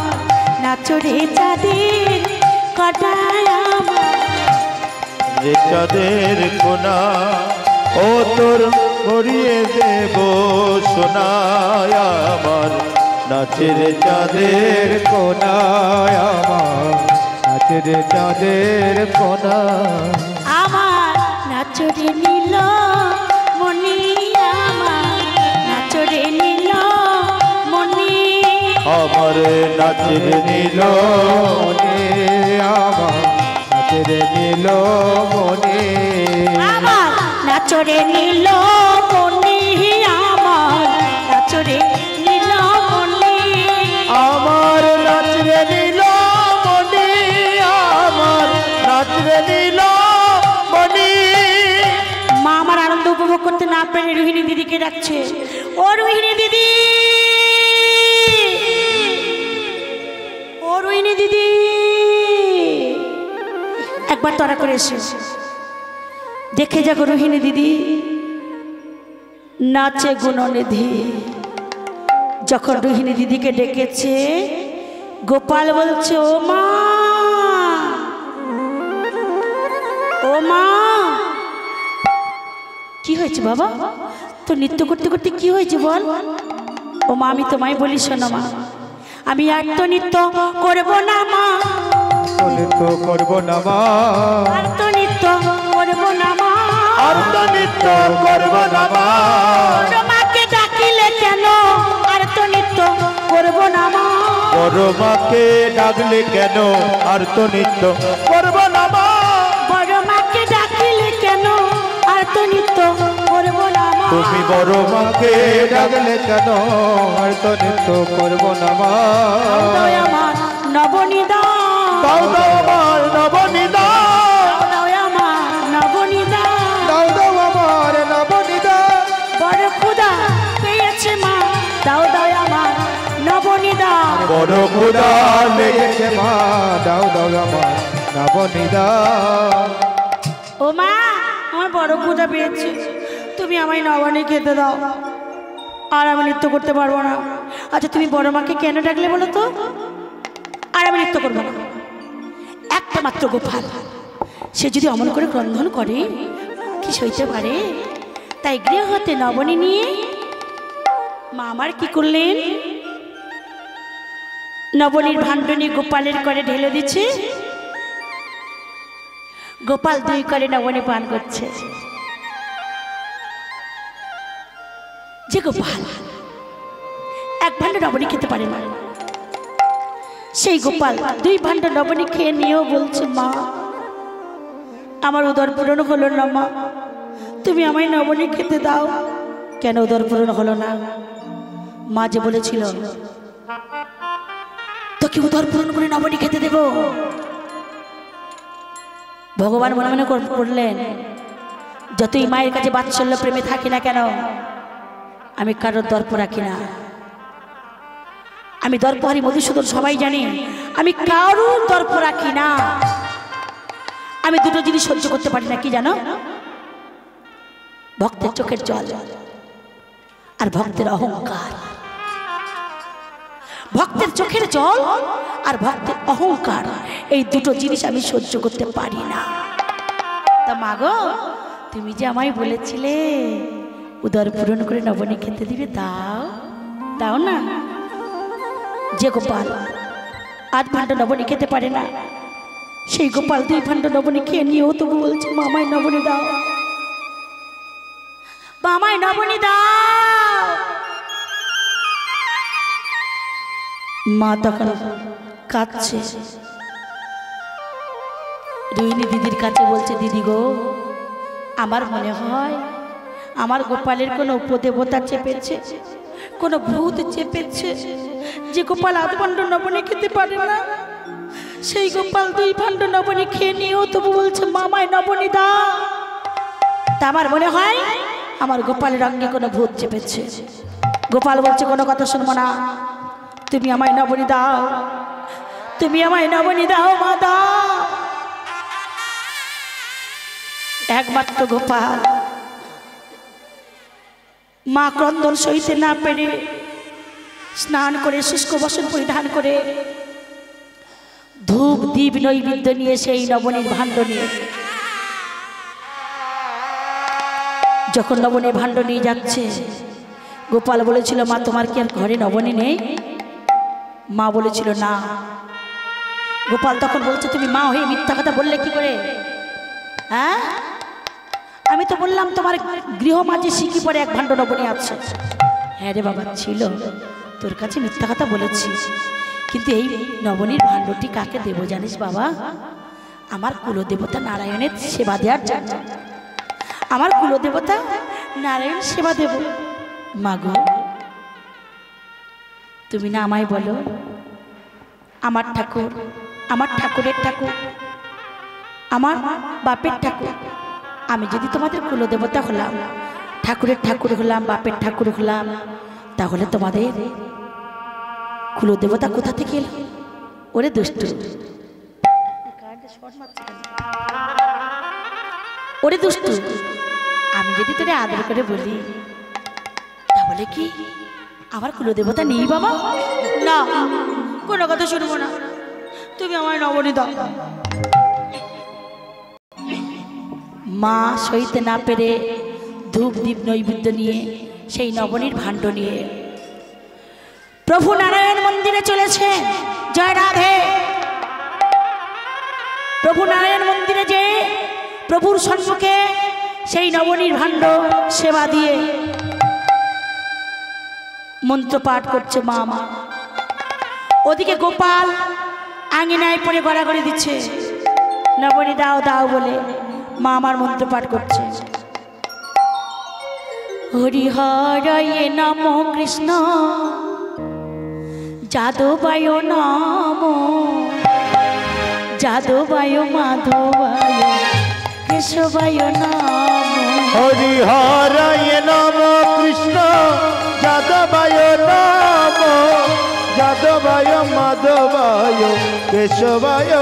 নাচরে চাঁদের কণায়, আমার রে চাঁদের কোনা, ও তোর ভরিয়ে দেব সোনায়, আমার নাচের চাঁদের কোনায় আমার নাচের চাঁদের কোনা, আমার নাচরে নীল মনি, আমার নাচরে নীল মনি, আমার নাচের নীল মনে আমার নাচের নীল মনে, আমার নাচরে নীল মনি, আমার নাচরে নীল মনি, আমার নাচরে নীল মনি, আমার নাচরে নীল মনি। মা আমার আনন্দ উপভোগ করতে না পেরে রোহিণী দিদিকে ডাকছে। ও রোহিণী দিদি, ও রোহিণী দিদি, একবার তড়া করে এসে দেখে যাগো রোহিণী দিদি নাচে গুণনিধি। যখন রোহিণী দিদিকে ডেকেছে, গোপাল বলছে, ও মা, ও মা। কি হয়েছে বাবা? তো নৃত্য করতে করতে কি হয়েছে বল? ও মা, আমি তোমায় বলি শোনো মা, আমি আর তো নৃত্য করবো না মা, নৃত্য করব না মা, আর তো নৃত্য করবো না মা, আর তো নৃত্য করব না মা, বড় মাকে ডাকিলে কেন? আর তো নৃত্য করবো না মা, বড় মাকে ডাকলে কেন? আর তো নৃত্য করব না মা, বড় মাকে ডাকিলে কেন? আর তো নিত্য করবো না মা। তুমি বড় মাকে ডাকলে কেন আর তো নিত্য করবো না মা। দাও আমার নবনিদান, দাও দাও আমার নবনিদান, দাও আমার নবনিদান। দাও দাও আমার নবনিদান। বড় ক্ষুধা পেয়েছে মা, দাও দাও আমার নবনিদান। বড় ক্ষুধা লেগেছে মা, দাও দাও আমার নবনিদান। ও মা, আমার বড় ক্ষুধা পেয়েছে, তুমি আমায় নবানি খেতে দাও, আর আমি নৃত্য করতে পারবো না। আচ্ছা তুমি বড় মাকে কেন ডাকলে বলো তো? আর আমি নৃত্য করবো না। একটা মাত্র গোপাল, সে যদি অমন করে ক্রন্দন করে কি সইতে পারে? তাই গৃহ হতে নবনী নিয়ে মা আমার কি করলেন, নবনীর ভাণ্ডনি গোপালের করে ঢেলে দিচ্ছে। গোপাল দুই করে নবনী পান করছে। যে গোপাল এক ভাণ্ড নবনী খেতে পারে না, সেই গোপাল দুই ভাণ্ড নবনী খেয়ে নিয়েও বলছে মা আমার উদর পূরণ হলো না মা, তুমি আমায় নবনী খেতে দাও। কেন উদর পূরণ হলো না? মা যে বলেছিল তোকে উদর পূরণ করে নবনী খেতে দেব। ভগবান মনে মনে করলেন যতই মায়ের কাছে বাৎসল্য প্রেমে থাকি না কেন, আমি কারোর দর্প রাখি না। আমি দর্পহারি মধুসূদন সবাই জানি, আমি কারোর দর্প রাখি না। আমি দুটো জিনিস সহ্য করতে পারি না, কি জানো? ভক্তের চোখের জল আর ভক্তের অহংকার। ভক্তের চোখের জল আর ভক্তের অহংকার, এই দুটো জিনিস আমি সহ্য করতে পারি না। তা মাগো, তুমি যে আমায় বলেছিলে উদর পূরণ করে নবনী খেতে দিবে, দাও দাও না। যে গোপাল আধ ভাণ্ড নবনী খেতে পারে না, সেই গোপাল দুই ভাণ্ড নবনী খেয়ে নিয়েও তবু বলছে মামায় নবনী দাও, মামায় নবনী দাও। মা তখন কাঁদছে, রোহিণী দিদির কাছে বলছে দিদি গো, আমার মনে হয় আমার গোপালের কোনো উপদেবতা চেপেছে, কোনো ভূত চেপেছে। যে গোপাল আধ ভাণ্ড নবনী খেতে পারে না, সেই গোপাল দুই ভাণ্ড নবনী খেয়ে নিয়েও তবু বলছে মামায় নবনী দাও। তা আমার মনে হয় আমার গোপালের অঙ্গে কোনো ভূত চেপেছে। গোপাল বলছে কোনো কথা শুনবো না, তুমি আমায় নবনী দাও, তুমি আমায় নবনী দাও মা দাও। একমাত্র গোপাল মা ক্রন্দন সইতে না পেরে স্নান করে শুষ্ক বসন পরিধান করে ধূপ দীপ নৈবেদ্য নিয়ে সেই নবনীর ভাণ্ড নিয়ে যখন নবনীর ভাণ্ড নিয়ে যাচ্ছে, গোপাল বলেছিল মা তোমার কি আর ঘরে নবনী নেই? মা বলেছিল না। গোপাল তখন বলছে তুমি মা হয়ে মিথ্যা কথা বললে কি করে? হ্যাঁ, আমি তো বললাম তোমার গৃহ মাঝে সিকি পরে এক ভাণ্ড নবনী আছে। হ্যাঁ রে বাবা ছিল, তোর কাছে মিথ্যা কথা বলেছি, কিন্তু এই নবনীর ভাণ্ডটি কাকে দেব জানিস বাবা? আমার কুলদেবতা নারায়ণের সেবা দেওয়ার জন্য। আমার কুলদেবতা নারায়ণ সেবা দেব। মাগো তুমি না আমায় বলো আমার ঠাকুর, আমার ঠাকুরের ঠাকুর, আমার বাপের ঠাকুর, আমি যদি তোমাদের কুলদেবতা হলাম, ঠাকুরের ঠাকুর হলাম, বাপের ঠাকুর হলাম, তাহলে তোমাদের কুলদেবতা কোথা থেকে এলো? ওরে দুষ্টু, ওরে দুষ্টু, আমি যদি তোরে আদর করে বলি তাহলে কি আমার কুলদেবতা নেই বাবা? না, কোনো কথা শুনবো না, তুমি আমার নবনী দাও। মা সইতে না পেরে ধূপ দীপ নৈবেদ্য নিয়ে সেই নবনীর ভাণ্ড নিয়ে প্রভু নারায়ণ মন্দিরে চলেছে। জয় রাধে। প্রভু নারায়ণ মন্দিরে যে প্রভুর সম্মুখে সেই নবনীর ভাণ্ড সেবা দিয়ে মন্ত্র পাঠ করছে মা। মা ওদিকে গোপাল আঙিনায় পড়ে গড়াগড়ি দিচ্ছে নবনী দাও দাও বলে। মা আমার মন্ত্র পাঠ করছে। হরিহরায় নম কৃষ্ণ যাদবায় নম যাদবায় মাধবায় কেশবায় নম হরিহরায় নম কৃষ্ণ যাদবায় নম যাদবায় মাধবায় কেশবায়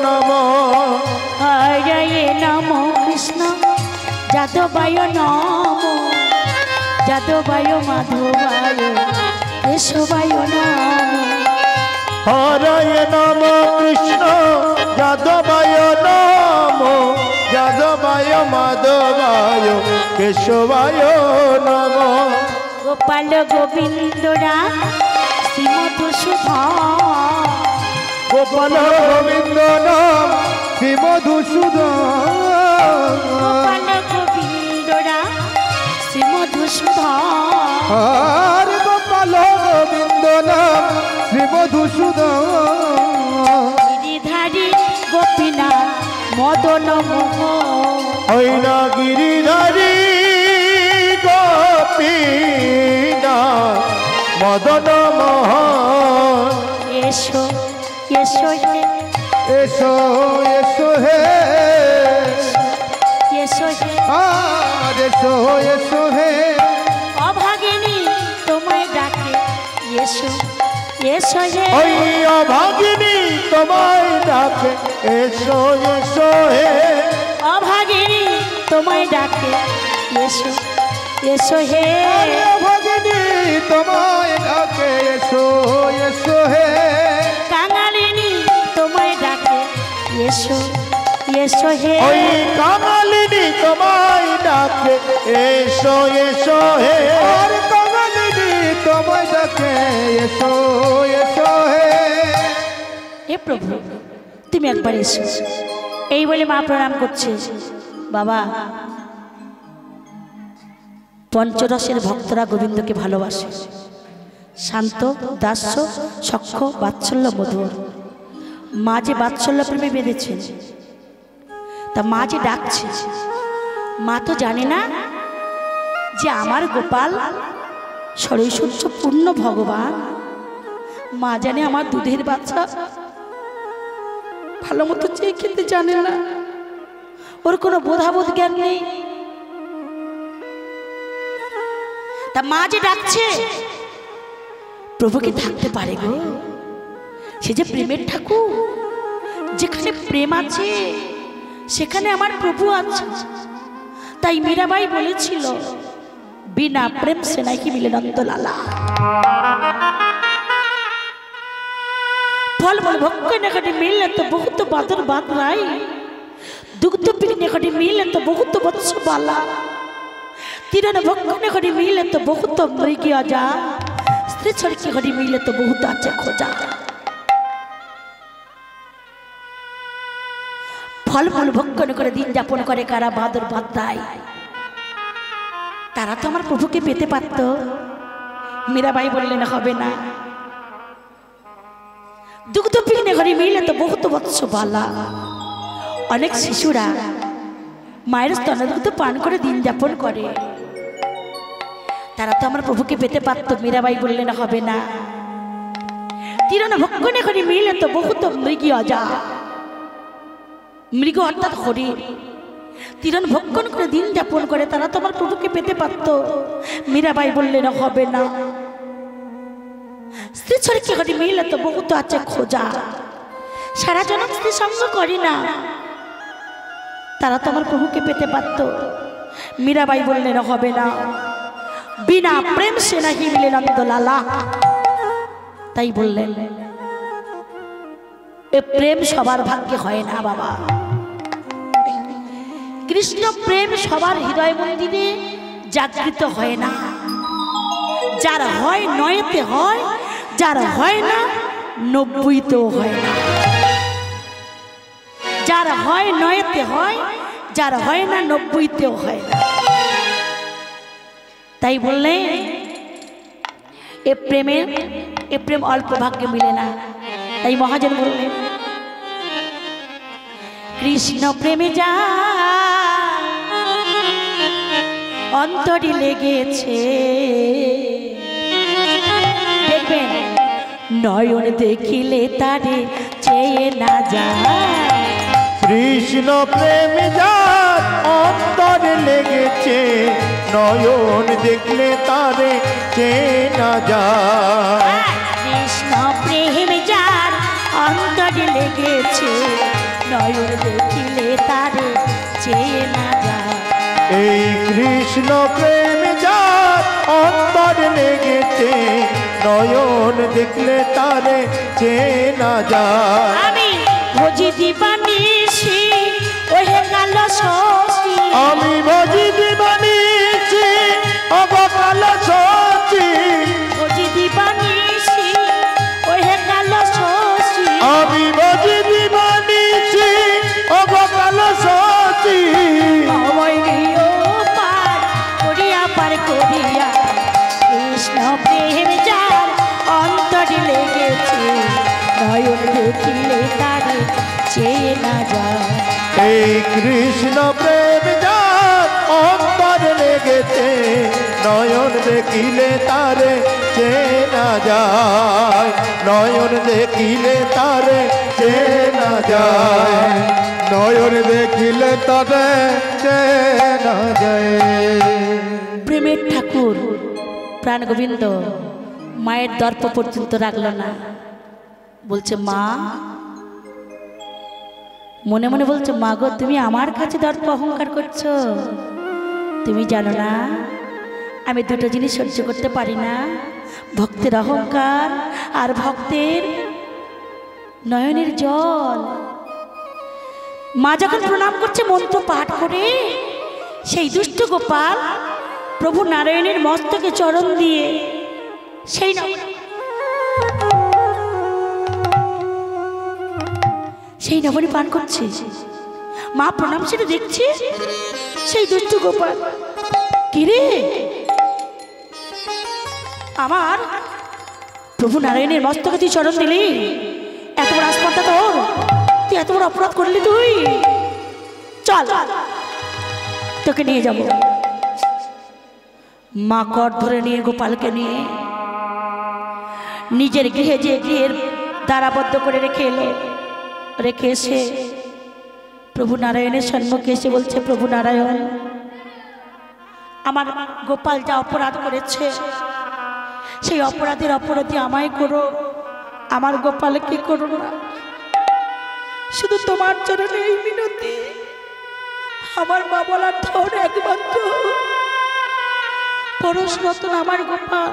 নম হরায় নম কৃষ্ণ যাদবায় নম যাদবায় মাধবায় কেশবায় নম হরায় নম কৃষ্ণ যাদবায় নম যাদবায় মাধবায় কেশবায় নম গোপাল গোবিন্দরা শ্রীমধুসূদন গোপাল গোবিন্দ নাম শ্রীমধুসূদন গোপাল গোবিন্দরা শ্রীমধুসূদন আর গোপাল গোবিন্দ নাম শ্রীমধুসূদন গিরিধারী গোপীনাথ মদন মোহন হৈনা গিরিধারী গোপীনা মদন মোহন এসো এসো হে এসো এসো হে এসো হে আর এসো এসো হে অভাগিনী তোমায় ডাকে এসো এসো হে ওই অভাগিনী তোমায় ডাকে এসো এসো হে অভাগিনী তোমায় ডাকে এসো এসো হে ভগিনী তোমায় ডাকে এসো এসো হে কাঙালিনী তোমায় ডাকে এসো এসো হে ওই কামালিনী তোমায় ডাকে এসো এসো হে আর কমলিনী তোমায় ডাকে এসো এসো হে হে প্রভু তুমি একবার এসো এই বলে মা প্রণাম করছে বাবা পঞ্চরসের ভক্তরা গোবিন্দকে ভালোবাসে শান্ত দাস্য সখ্য বাৎসল্য মধুর মা যে বাৎসল্য প্রেমে বেঁধেছেন তা মা যে ডাকছে মা তো জানে না যে আমার গোপাল ষড়ৈশ্বর্য পূর্ণ ভগবান মা জানে আমার দুধের বাচ্চা ভালো মতো চেয়ে খেতে জানে না ওর কোনো বোধাবোধ জ্ঞান নেই তা মা যে ডাকছে প্রভু কি থাকতে পারে গো সে যে প্রেমের ঠাকুর যেখানে প্রেম আছে সেখানে আমার প্রভু আছে তাই মীরাবাই বলেছিল বিনা প্রেম সে নাকি মিলে নন্দলালা फल फल भक्के ने कटी मिले तो बहुत बादर बात राई दुग्ध पिकने कटी मिले तो बहुत वत्स बाला तीरन भक्के ने कटी मिले तो बहुत मृगी आजा स्त्री छड़की कटी मिले तो बहुत अच्छे खोजा फल फल भक्के ने करे दिन जापन करे कारा बादर बात राई तारा तो हमारे प्रभु के पेते पातो मेरा भाई बोलने न खाबे ना दुग्ध पिकने घड़ी मिले तो बहुत वत्स बाला अनेक शिशुरा मायर स्तन दुग्ध पान करे दिन जापन करे तारा तो हमारे प्रभु के पेते पातो मेरा भाई बोलने न खाबे ना तीरन भक्कने घड़ी मिले तो बहुत मृगी आजा मृग अर्थात हरि तीरन भक्कन करे दिन जापन करे तारा तो हमारे प्रभु के पेते पातो मेरा भाई बोलने न खाबे ना स्त्री छड़की घटी मिले तो बहुत अच्छे खोजा सारा जन्म स्त्री संग करी ना तारा तो हमारे प्रभु के पेते पातो मीरा बाई बोलने न होबे ना बिना प्रेम से नहीं मिले नंदलाला ताई बोललेन ए प्रेम सबार भाग्ये हय ना बाबा कृष्ण प्रेम सबार हृदय मंदिरे जागृत हय ना जार हय नयते हय जार हय ना 90 हय ना जार हय नयते हय जार हय ना 90 हय ना ताई बोलले ए प्रेम अल्प भाग्य मिले ना ताई महाजन बोलले कृष्ण प्रेमे जा অন্তরে লেগেছে। দেখবেন নয়ন দেখিলে তারে চেয়ে না যায়। কৃষ্ণ প্রেম যার অন্তরে লেগেছে, নয়ন দেখলে তারে চেয়ে না যায়। কৃষ্ণ প্রেম যার অন্তরে লেগেছে, নয়ন দেখিলে তারে চেয়ে না যায়। এই কৃষ্ণ প্রেম যার অন্তরে লেগেছে, নয়ন দেখলে তারে চেয়ে না যায়। আমি ভজি দিবানিসি ওহে কালো শশী, আমি ভজি দিবানিসি ওগো কালো শশী, ভজি দিবানিসি ওহে কালো শশী, আমি ভজি দিবানিসি ওগো কালো শশী। সময় নিও পার করিয়া পার করিয়া, কৃষ্ণ প্রেম যার অন্তরে লেগেছে, নয়ন দেখিলে তারে চেয়ে না যায়। এই কৃষ্ণ প্রেম যার অন্তরে লেগেছে, নয়ন দেখিলে তারে চেয়ে না যায়। নয়ন দেখিলে তারে চেয়ে না যায়। নয়ন দেখিলে তারে চেয়ে না যায়। প্রেমের ঠাকুর প্রাণ গোবিন্দ মায়ের দর্প পর্যন্ত রাখল না। বলছে মা, মনে মনে বলছে মা গো, তুমি আমার কাছে দর্প অহংকার করছো। তুমি জানো না আমি দুটো জিনিস সহ্য করতে পারি না, ভক্তের অহংকার আর ভক্তের নয়নের জল। মা যখন প্রণাম করছে মন্ত্র পাঠ করে, সেই দুষ্ট গোপাল প্রভু নারায়ণের মস্তকে চরণ দিয়ে সেই নবনী পান করছে। মা প্রণাম সেটা দেখছে, সেই দুষ্ট গোপাল, কিরে আমার প্রভু নারায়ণের মস্তকে তুই চরণ দিলি, এত বড় আসপর্দা তোর, তুই এত বড় অপরাধ করলি, তুই চল তোকে নিয়ে যাব। মা কর ধরে নিয়ে গোপালকে নিয়ে নিজের গৃহে, যে গৃহের দ্বারাবদ্ধ করে রেখে এলো, রেখে এসে প্রভু নারায়ণের সম্মুখে এসে বলছে, প্রভু নারায়ণ, আমার গোপাল যা অপরাধ করেছে, সেই অপরাধের অপরাধী আমায় করো, আমার গোপালকে করো না। শুধু তোমার চরণে এই মিনতি, আমার মা বলার ধর একমাত্র পরশ রতন আমার গোপাল,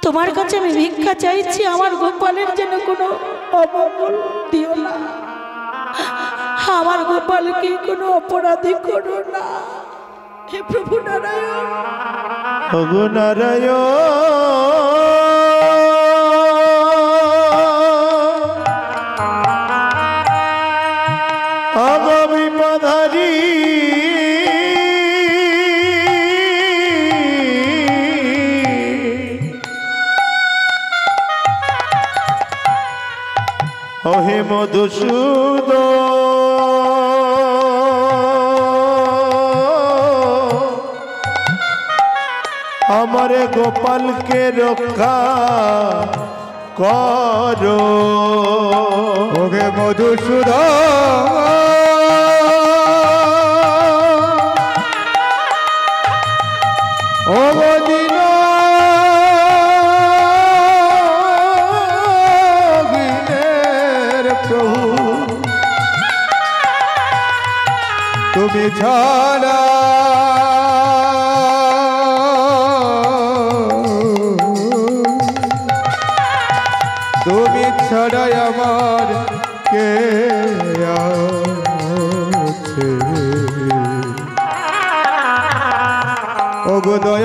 তোমার কাছে আমি ভিক্ষা চাইছি, আমার গোপালের যেন কোনো অমঙ্গল দিও না, আমার গোপালকে কোনো অপরাধী করো না। হে প্রভু নারায়ণ, প্রভু নারায়ণ, আগামী পাধারি ওহে মধুসূদন, আমারে গোপালকে রক্ষা করো। ওহে মধুসূদন, ও দিন প্রভু, তুমি ছাড়া আমার কে আছে? ওগো দয়া